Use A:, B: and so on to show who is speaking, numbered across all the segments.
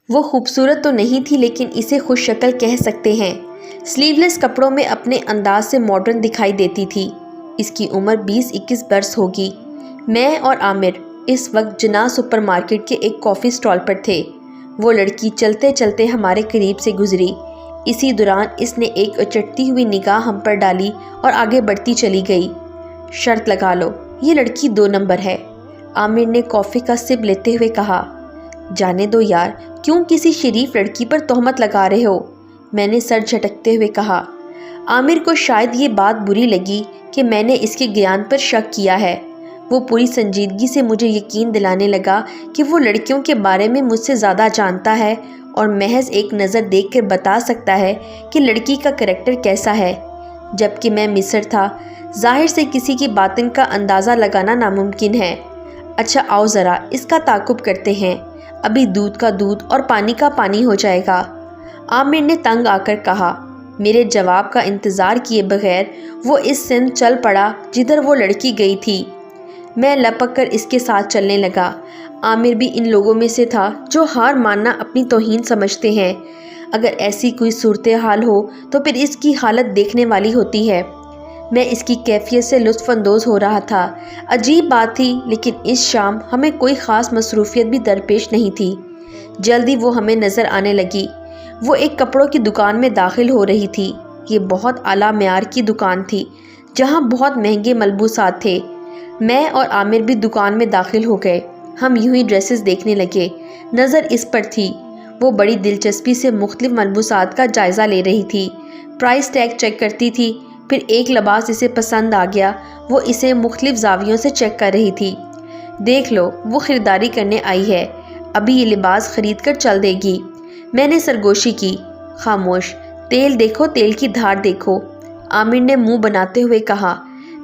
A: وہ خوبصورت تو نہیں تھی لیکن اسے خوش شکل کہہ سکتے ہیں۔ سلیو لیس کپڑوں میں اپنے انداز سے ماڈرن دکھائی دیتی تھی۔ اس کی عمر 20-21 برس ہوگی۔ میں اور عامر اس وقت جناح سپر مارکیٹ کے ایک کافی سٹال پر تھے۔ وہ لڑکی چلتے چلتے ہمارے قریب سے گزری۔ اسی دوران اس نے ایک اچٹتی ہوئی نگاہ ہم پر ڈالی اور آگے بڑھتی چلی گئی۔ شرط لگا لو، یہ لڑکی 2 نمبر ہے، عامر نے کافی کا سپ لیتے ہوئے کہا۔ جانے دو یار، کیوں کسی شریف لڑکی پر تہمت لگا رہے ہو؟ میں نے سر جھٹکتے ہوئے کہا۔ عامر کو شاید یہ بات بری لگی کہ میں نے اس کے گیان پر شک کیا ہے۔ وہ پوری سنجیدگی سے مجھے یقین دلانے لگا کہ وہ لڑکیوں کے بارے میں مجھ سے زیادہ جانتا ہے اور محض ایک نظر دیکھ کر بتا سکتا ہے کہ لڑکی کا کریکٹر کیسا ہے، جبکہ میں مصر تھا۔ ظاہر سے کسی کی باطن کا اندازہ لگانا ناممکن ہے۔ اچھا آؤ ذرا اس کا تعاقب کرتے ہیں، ابھی دودھ کا دودھ اور پانی کا پانی ہو جائے گا، عامر نے تنگ آ کر کہا۔ میرے جواب کا انتظار کیے بغیر وہ اس سمت چل پڑا جدھر وہ لڑکی گئی تھی۔ میں لپک کر اس کے ساتھ چلنے لگا۔ عامر بھی ان لوگوں میں سے تھا جو ہار ماننا اپنی توہین سمجھتے ہیں۔ اگر ایسی کوئی صورتحال ہو تو پھر اس کی حالت دیکھنے والی ہوتی ہے۔ میں اس کی کیفیت سے لطف اندوز ہو رہا تھا۔ عجیب بات تھی لیکن اس شام ہمیں کوئی خاص مصروفیت بھی درپیش نہیں تھی۔ جلدی وہ ہمیں نظر آنے لگی۔ وہ ایک کپڑوں کی دکان میں داخل ہو رہی تھی۔ یہ بہت اعلیٰ معیار کی دکان تھی جہاں بہت مہنگے ملبوسات تھے۔ میں اور عامر بھی دکان میں داخل ہو گئے۔ ہم یوں ہی ڈریسز دیکھنے لگے۔ نظر اس پر تھی۔ وہ بڑی دلچسپی سے مختلف ملبوسات کا جائزہ لے رہی تھی، پرائس ٹیگ چیک کرتی تھی۔ پھر ایک لباس اسے پسند آ گیا، وہ اسے مختلف زاویوں سے چیک کر رہی تھی۔ دیکھ لو، وہ خریداری کرنے آئی ہے، ابھی یہ لباس خرید کر چل دے گی۔ میں نے سرگوشی کی۔ خاموش، تیل دیکھو، تیل کی دھار دیکھو، عامر نے منہ بناتے ہوئے کہا۔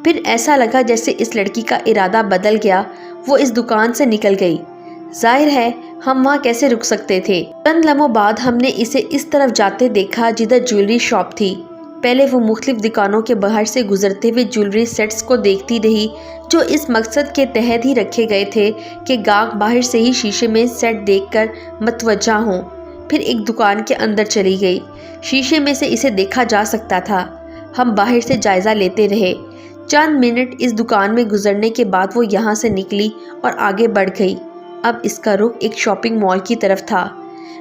A: پھر ایسا لگا جیسے اس لڑکی کا ارادہ بدل گیا۔ وہ اس دکان سے نکل گئی۔ ظاہر ہے ہم وہاں کیسے رک سکتے تھے۔ چند لمحوں بعد ہم نے اسے اس طرف جاتے دیکھا جدھر جیولری شاپ تھی۔ پہلے وہ مختلف دکانوں کے باہر سے گزرتے ہوئے جیولری سیٹس کو دیکھتی رہی جو اس مقصد کے تحت ہی رکھے گئے تھے کہ گاہک باہر سے ہی شیشے میں سیٹ دیکھ کر متوجہ ہوں۔ پھر ایک دکان کے اندر چلی گئی۔ شیشے میں سے اسے دیکھا جا سکتا تھا۔ ہم باہر سے جائزہ لیتے رہے۔ چند منٹ اس دکان میں گزرنے کے بعد وہ یہاں سے نکلی اور آگے بڑھ گئی۔ اب اس کا رخ ایک شاپنگ مال کی طرف تھا۔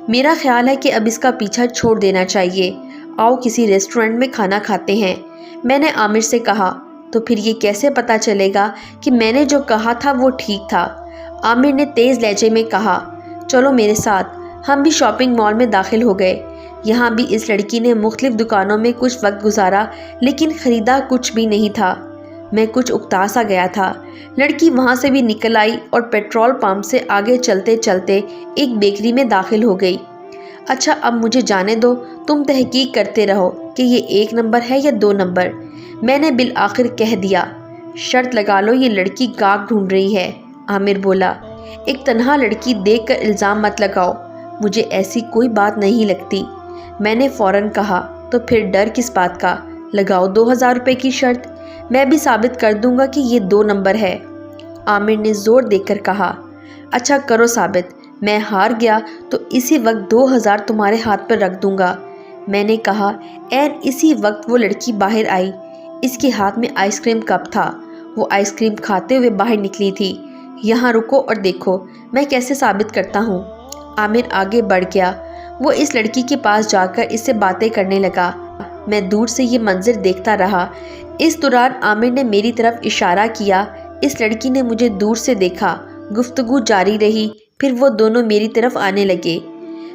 A: میرا خیال ہے کہ اب اس کا پیچھا چھوڑ دینا چاہیے۔ آؤ کسی ریسٹورنٹ میں کھانا کھاتے ہیں، میں نے عامر سے کہا۔ تو پھر یہ کیسے پتہ چلے گا کہ میں نے جو کہا تھا وہ ٹھیک تھا؟ عامر نے تیز لہجے میں کہا۔ چلو میرے ساتھ۔ ہم بھی شاپنگ مال میں داخل ہو گئے۔ یہاں بھی اس لڑکی نے مختلف دکانوں میں کچھ وقت گزارا لیکن خریدا کچھ بھی نہیں تھا۔ میں کچھ اکتا سا گیا تھا۔ لڑکی وہاں سے بھی نکل آئی اور پیٹرول پمپ سے آگے چلتے چلتے ایک بیکری میں داخل ہو گئی۔ اچھا اب مجھے جانے دو، تم تحقیق کرتے رہو کہ یہ 1 نمبر ہے یا 2 نمبر، میں نے بالآخر کہہ دیا۔ شرط لگا لو یہ لڑکی گاہک ڈھونڈ رہی ہے، عامر بولا۔ ایک تنہا لڑکی دیکھ کر الزام مت لگاؤ، مجھے ایسی کوئی بات نہیں لگتی، میں نے فوراً کہا۔ تو پھر ڈر کس بات کا؟ لگاؤ 2000 روپے کی شرط، میں بھی ثابت کر دوں گا کہ یہ 2 نمبر ہے، عامر نے زور دے کر کہا۔ اچھا کرو ثابت، میں ہار گیا تو اسی وقت 2000 تمہارے ہاتھ پر رکھ دوں گا، میں نے کہا۔ عین اسی وقت وہ لڑکی باہر آئی۔ اس کے ہاتھ میں آئس کریم کپ تھا۔ وہ آئس کریم کھاتے ہوئے باہر نکلی تھی۔ یہاں رکو اور دیکھو میں کیسے ثابت کرتا ہوں۔ عامر آگے بڑھ گیا۔ وہ اس لڑکی کے پاس جا کر اس سے باتیں کرنے لگا۔ میں دور سے یہ منظر دیکھتا رہا۔ اس دوران عامر نے میری طرف اشارہ کیا۔ اس لڑکی نے مجھے دور سے دیکھا۔ گفتگو جاری رہی۔ پھر وہ دونوں میری طرف آنے لگے۔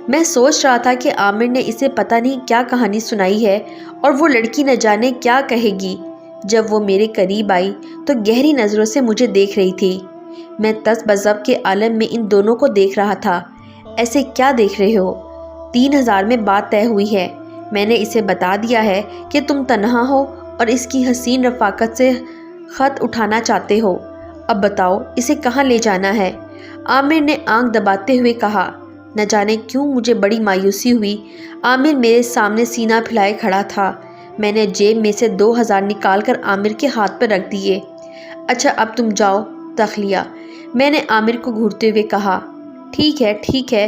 A: میں سوچ رہا تھا کہ عامر نے اسے پتہ نہیں کیا کہانی سنائی ہے اور وہ لڑکی نہ جانے کیا کہے گی۔ جب وہ میرے قریب آئی تو گہری نظروں سے مجھے دیکھ رہی تھی۔ میں تس بذب کے عالم میں ان دونوں کو دیکھ رہا تھا۔ ایسے کیا دیکھ رہے ہو؟ 3000 میں بات طے ہوئی ہے۔ میں نے اسے بتا دیا ہے کہ تم تنہا ہو اور اس کی حسین رفاقت سے خط اٹھانا چاہتے ہو۔ اب بتاؤ اسے کہاں لے جانا ہے؟ عامر نے آنکھ دباتے ہوئے کہا۔ نہ جانے کیوں مجھے بڑی مایوسی ہوئی۔ عامر میرے سامنے سینہ پھیلائے کھڑا تھا۔ میں نے جیب میں سے 2000 نکال کر عامر کے ہاتھ پر رکھ دیے۔ اچھا اب تم جاؤ، تخلیہ، میں نے عامر کو گھورتے ہوئے کہا۔ ٹھیک ہے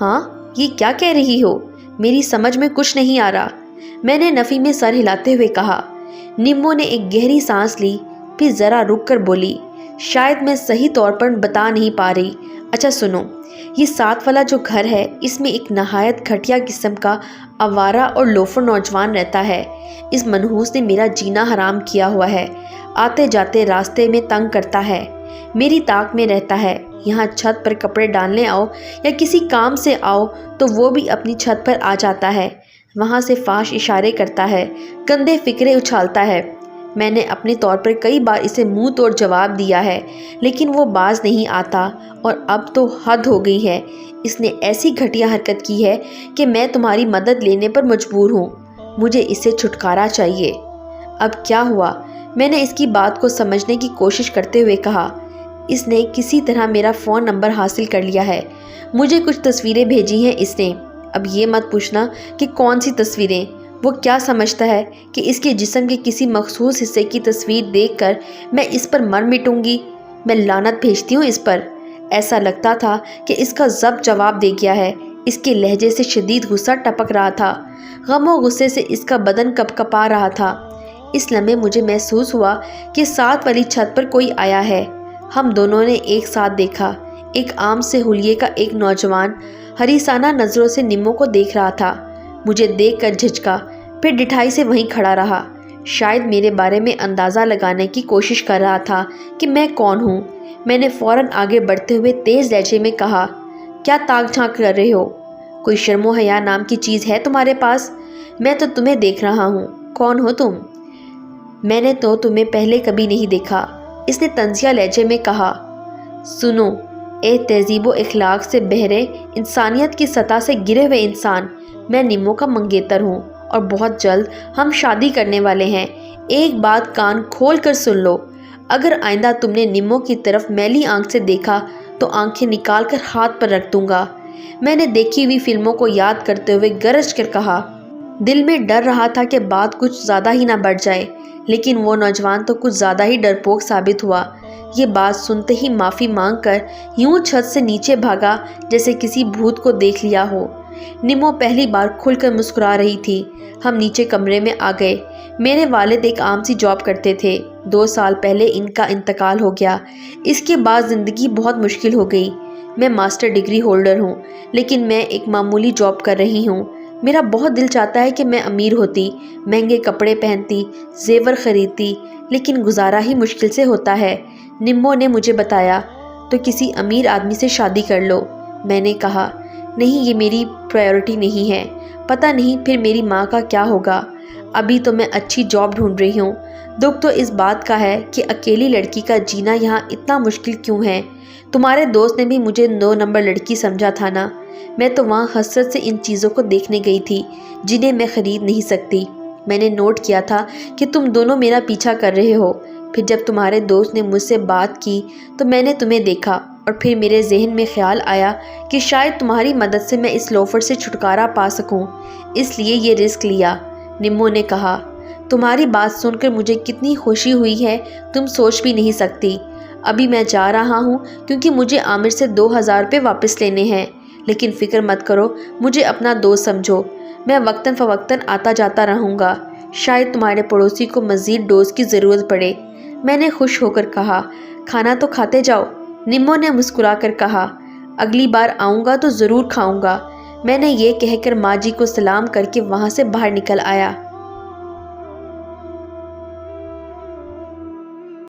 A: ہاں یہ کیا کہہ رہی ہو؟ میری سمجھ میں کچھ نہیں آ رہا، میں نے نفی میں سر ہلاتے ہوئے کہا۔ نمو نے ایک گہری سانس لی، پھر ذرا رک کر بولی، شاید میں صحیح طور پر بتا نہیں پا رہی۔ اچھا سنو، یہ 7 والا جو گھر ہے اس میں ایک نہایت گھٹیا قسم کا آوارہ اور لوفر نوجوان رہتا ہے۔ اس منحوس نے میرا جینا حرام کیا ہوا ہے، آتے جاتے راستے میں تنگ کرتا ہے، میری طاق میں رہتا ہے، یہاں چھت پر کپڑے ڈالنے آؤ یا کسی کام سے آؤ تو وہ بھی اپنی چھت پر آ جاتا ہے، وہاں سے فحش اشارے کرتا ہے، گندے فکرے اچھالتا ہے۔ میں نے اپنے طور پر کئی بار اسے منہ توڑ جواب دیا ہے لیکن وہ باز نہیں آتا، اور اب تو حد ہو گئی ہے، اس نے ایسی گھٹیا حرکت کی ہے کہ میں تمہاری مدد لینے پر مجبور ہوں، مجھے اس سے چھٹکارا چاہیے۔ اب کیا ہوا؟ میں نے اس کی بات کو سمجھنے کی کوشش کرتے ہوئے کہا۔ اس نے کسی طرح میرا فون نمبر حاصل کر لیا ہے، مجھے کچھ تصویریں بھیجی ہیں اس نے۔ اب یہ مت پوچھنا کہ کون سی تصویریں، وہ کیا سمجھتا ہے کہ اس کے جسم کے کسی مخصوص حصے کی تصویر دیکھ کر میں اس پر مر مٹوں گی؟ میں لعنت بھیجتی ہوں اس پر۔ ایسا لگتا تھا کہ اس کا ضبط جواب دے گیا ہے، اس کے لہجے سے شدید غصہ ٹپک رہا تھا، غم و غصے سے اس کا بدن کپ کپا رہا تھا۔ اس لمحے مجھے محسوس ہوا کہ 7 والی چھت پر کوئی آیا ہے۔ ہم دونوں نے ایک ساتھ دیکھا، ایک عام سے حلیے کا ایک نوجوان حریصانہ نظروں سے نمو کو دیکھ رہا تھا، مجھے دیکھ کر جھجکا، پھر ڈٹھائی سے وہیں کھڑا رہا، شاید میرے بارے میں اندازہ لگانے کی کوشش کر رہا تھا کہ میں کون ہوں۔ میں نے فوراً آگے بڑھتے ہوئے تیز لہجے میں کہا، کیا تاک جھانک کر رہے ہو؟ کوئی شرم و حیا نام کی چیز ہے تمہارے پاس؟ میں تو تمہیں دیکھ رہا ہوں، کون ہو تم؟ میں نے تو تمہیں پہلے کبھی نہیں دیکھا، اس نے طنزیہ لہجے میں کہا۔ سنو اے تہذیب و اخلاق سے بہرے انسانیت کی سطح سے گرے ہوئے انسان، میں نمو کا منگیتر ہوں اور بہت جلد ہم شادی کرنے والے ہیں۔ ایک بات کان کھول کر سن لو، اگر آئندہ تم نے نمو کی طرف میلی آنکھ سے دیکھا تو آنکھیں نکال کر ہاتھ پر رکھ دوں گا۔ میں نے دیکھی ہوئی فلموں کو یاد کرتے ہوئے گرج کر کہا۔ دل میں ڈر رہا تھا کہ بات کچھ زیادہ ہی نہ بڑھ جائے، لیکن وہ نوجوان تو کچھ زیادہ ہی ڈرپوک ثابت ہوا۔ یہ بات سنتے ہی معافی مانگ کر یوں چھت سے نیچے بھاگا جیسے کسی بھوت کو دیکھ لیا ہو۔ نمو پہلی بار کھل کر مسکرا رہی تھی۔ ہم نیچے کمرے میں آ گئے۔ میرے والد ایک عام سی جاب کرتے تھے، 2 سال پہلے ان کا انتقال ہو گیا۔ اس کے بعد زندگی بہت مشکل ہو گئی۔ میں ماسٹر ڈگری ہولڈر ہوں، لیکن میں ایک معمولی جاب کر رہی ہوں۔ میرا بہت دل چاہتا ہے کہ میں امیر ہوتی، مہنگے کپڑے پہنتی، زیور خریدتی، لیکن گزارا ہی مشکل سے ہوتا ہے۔ نمو نے مجھے بتایا، تو کسی امیر آدمی سے شادی کر لو۔ میں نے کہا، نہیں یہ میری پرائیورٹی نہیں ہے، پتہ نہیں پھر میری ماں کا کیا ہوگا۔ ابھی تو میں اچھی جاب ڈھونڈ رہی ہوں۔ دکھ تو اس بات کا ہے کہ اکیلی لڑکی کا جینا یہاں اتنا مشکل کیوں ہے؟ تمہارے دوست نے بھی مجھے 2 نمبر لڑکی سمجھا تھا نا؟ میں تو وہاں حسرت سے ان چیزوں کو دیکھنے گئی تھی جنہیں میں خرید نہیں سکتی۔ میں نے نوٹ کیا تھا کہ تم دونوں میرا پیچھا کر رہے ہو، پھر جب تمہارے دوست نے مجھ سے بات کی تو میں نے تمہیں دیکھا، اور پھر میرے ذہن میں خیال آیا کہ شاید تمہاری مدد سے میں اس لوفر سے چھٹکارا پا سکوں، اس لیے یہ رسک لیا۔ نمو نے کہا، تمہاری بات سن کر مجھے کتنی خوشی ہوئی ہے تم سوچ بھی نہیں سکتی۔ ابھی میں جا رہا ہوں کیونکہ مجھے عامر سے 2000 روپے واپس لینے ہیں، لیکن فکر مت کرو، مجھے اپنا دوست سمجھو، میں وقتاً فوقتاً آتا جاتا رہوں گا، شاید تمہارے پڑوسی کو مزید ڈوز کی ضرورت پڑے۔ میں نے خوش ہو کر کہا، کھانا تو کھاتے جاؤ۔ نمو نے مسکرا کر کہا، اگلی بار آؤں گا تو ضرور کھاؤں گا۔ میں نے یہ کہہ کر ماں جی کو سلام کر کے وہاں سے باہر نکل آیا۔